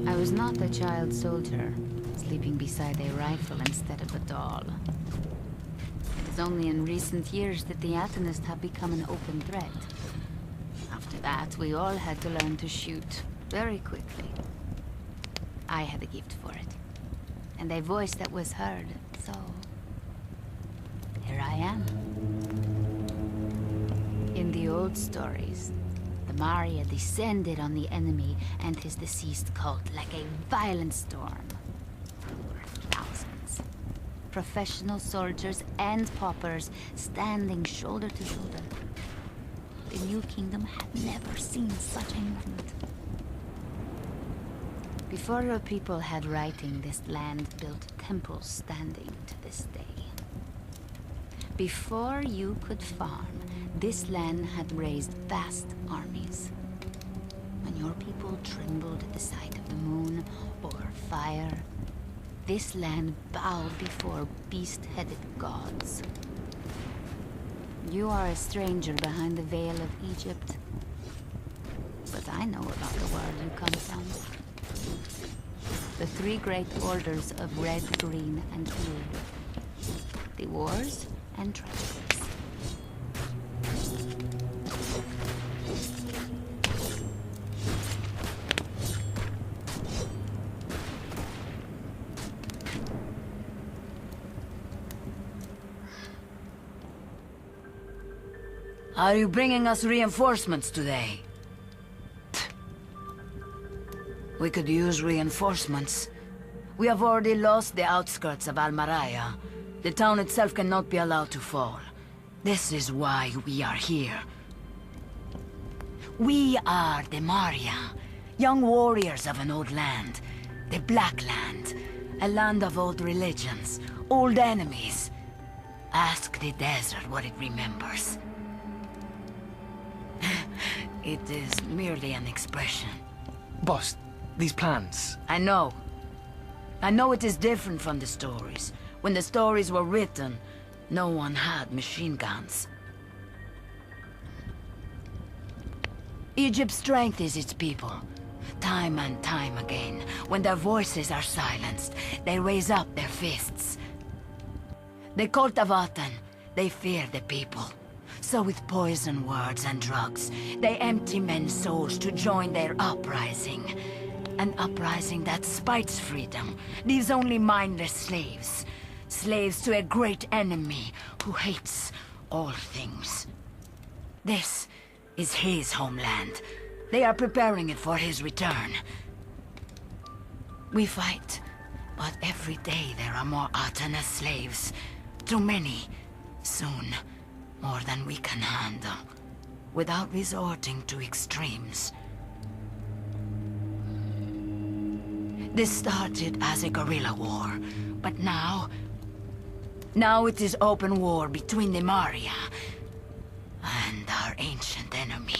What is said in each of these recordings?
I was not a child soldier, sleeping beside a rifle instead of a doll. It is only in recent years that the Atenists have become an open threat. After that, we all had to learn to shoot, very quickly. I had a gift for it, and a voice that was heard, so... here I am. In the old stories, the Maria descended on the enemy and his deceased cult like a violent storm. There were thousands. Professional soldiers and paupers standing shoulder to shoulder. The New Kingdom had never seen such a movement. Before your people had writing, this land built temples standing to this day. Before you could farm, this land had raised vast armies. When your people trembled at the sight of the moon or fire, this land bowed before beast-headed gods. You are a stranger behind the veil of Egypt, but I know about the world you come from. The three great orders of red, green, and blue. The wars and tragedies. Are you bringing us reinforcements today? We could use reinforcements. We have already lost the outskirts of Almaraya. The town itself cannot be allowed to fall. This is why we are here. We are the Maria, young warriors of an old land. The Black Land. A land of old religions, old enemies. Ask the desert what it remembers. It is merely an expression. Boss, these plans... I know. I know it is different from the stories. When the stories were written, no one had machine guns. Egypt's strength is its people. Time and time again, when their voices are silenced, they raise up their fists. The cult of Aten, they fear the people. So with poison words and drugs, they empty men's souls to join their uprising. An uprising that spites freedom, leaves only mindless slaves. Slaves to a great enemy who hates all things. This is his homeland. They are preparing it for his return. We fight, but every day there are more Aten as slaves. Too many. Soon, more than we can handle, without resorting to extremes. This started as a guerrilla war, but now it is open war between the Maria and our ancient enemy.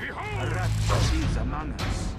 A rat is among us.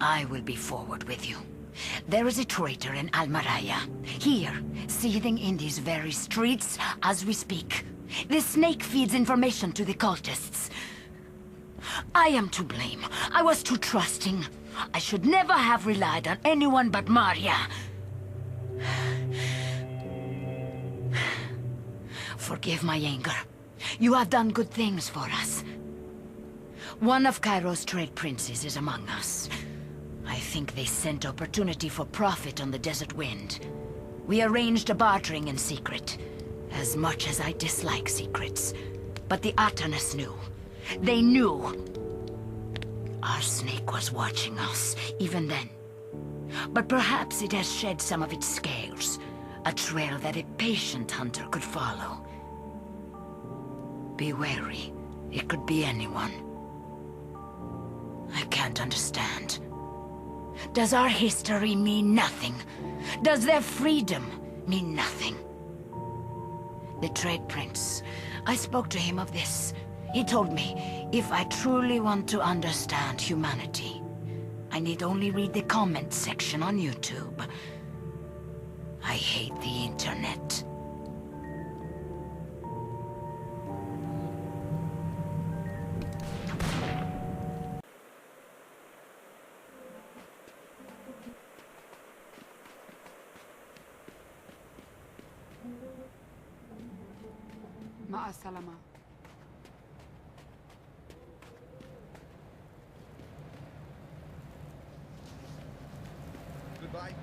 I will be forward with you. There is a traitor in Almaraya, here, seething in these very streets as we speak. This snake feeds information to the cultists. I am to blame. I was too trusting. I should never have relied on anyone but Maria. Forgive my anger. You have done good things for us. One of Cairo's trade princes is among us. I think they sent opportunity for profit on the desert wind. We arranged a bartering in secret, as much as I dislike secrets. But the Atanus knew. They knew. Our snake was watching us, even then. But perhaps it has shed some of its scales, a trail that a patient hunter could follow. Be wary. It could be anyone. I can't understand. Does our history mean nothing? Does their freedom mean nothing? The trade prince. I spoke to him of this. He told me, if I truly want to understand humanity, I need only read the comments section on YouTube. I hate the internet. مع السلامة. Goodbye.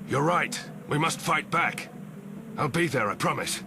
You're right. We must fight back. I'll be there, I promise.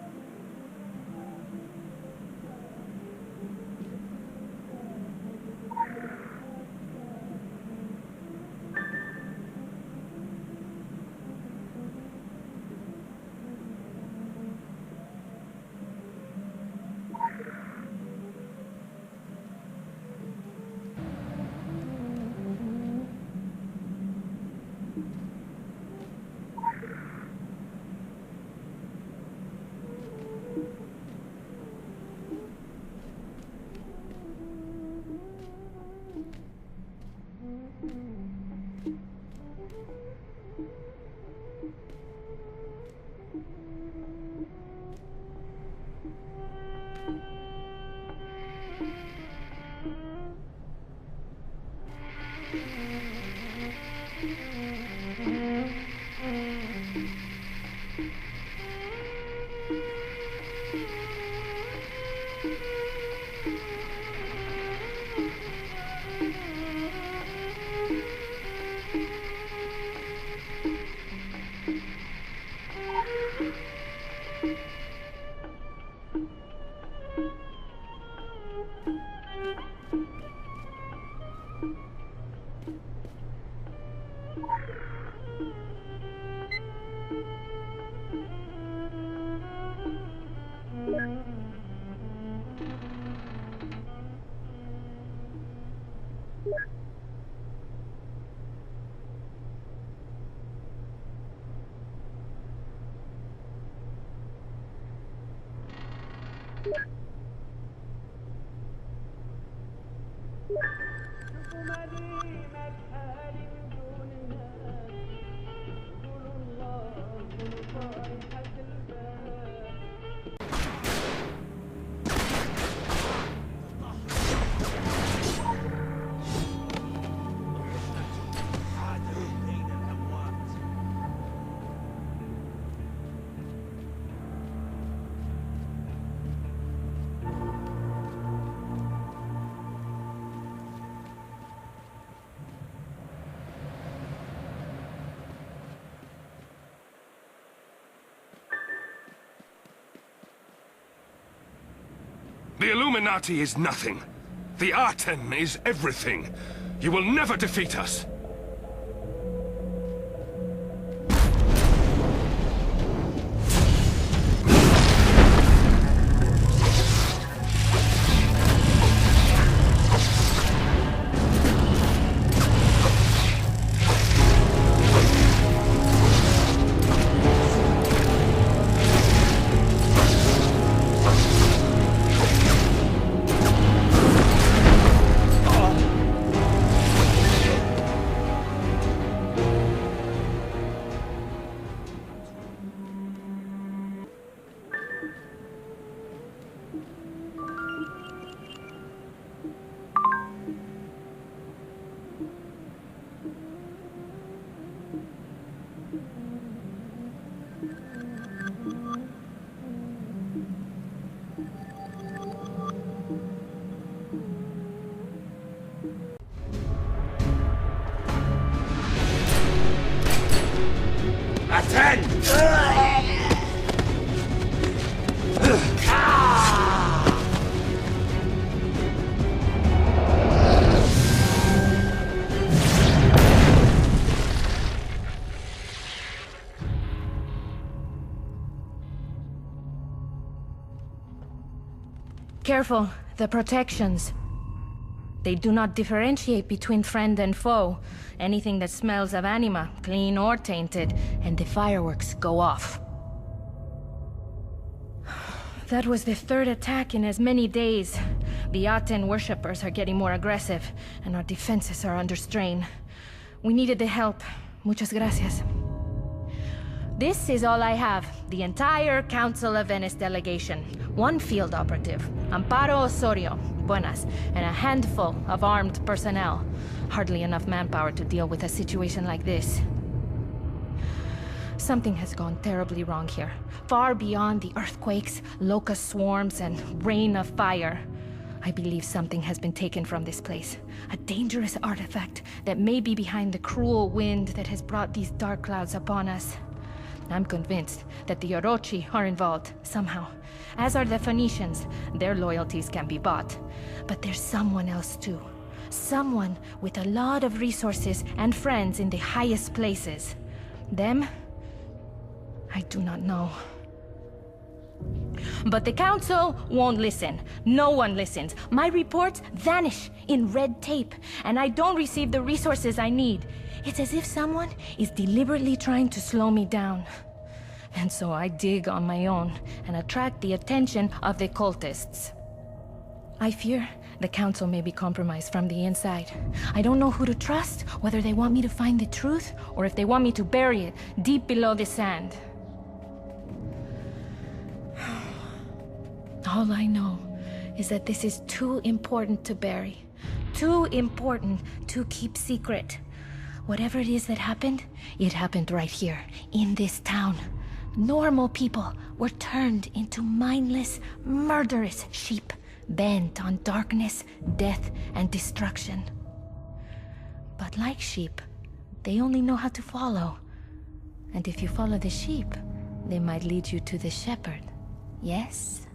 The Illuminati is nothing. The Aten is everything. You will never defeat us. Careful, the protections. They do not differentiate between friend and foe. Anything that smells of anima, clean or tainted, and the fireworks go off. That was the third attack in as many days. The Aten worshippers are getting more aggressive, and our defenses are under strain. We needed the help. Muchas gracias. This is all I have. The entire Council of Venice delegation. One field operative, Amparo Osorio, buenas, and a handful of armed personnel. Hardly enough manpower to deal with a situation like this. Something has gone terribly wrong here. Far beyond the earthquakes, locust swarms, and rain of fire. I believe something has been taken from this place. A dangerous artifact that may be behind the cruel wind that has brought these dark clouds upon us. I'm convinced that the Orochi are involved, somehow. As are the Phoenicians. Their loyalties can be bought. But there's someone else too. Someone with a lot of resources and friends in the highest places. Them? I do not know. But the Council won't listen. No one listens. My reports vanish in red tape, and I don't receive the resources I need. It's as if someone is deliberately trying to slow me down. And so I dig on my own and attract the attention of the cultists. I fear the Council may be compromised from the inside. I don't know who to trust, whether they want me to find the truth, or if they want me to bury it deep below the sand. All I know is that this is too important to bury. Too important to keep secret. Whatever it is that happened, it happened right here, in this town. Normal people were turned into mindless, murderous sheep, bent on darkness, death, and destruction. But like sheep, they only know how to follow. And if you follow the sheep, they might lead you to the shepherd. Yes?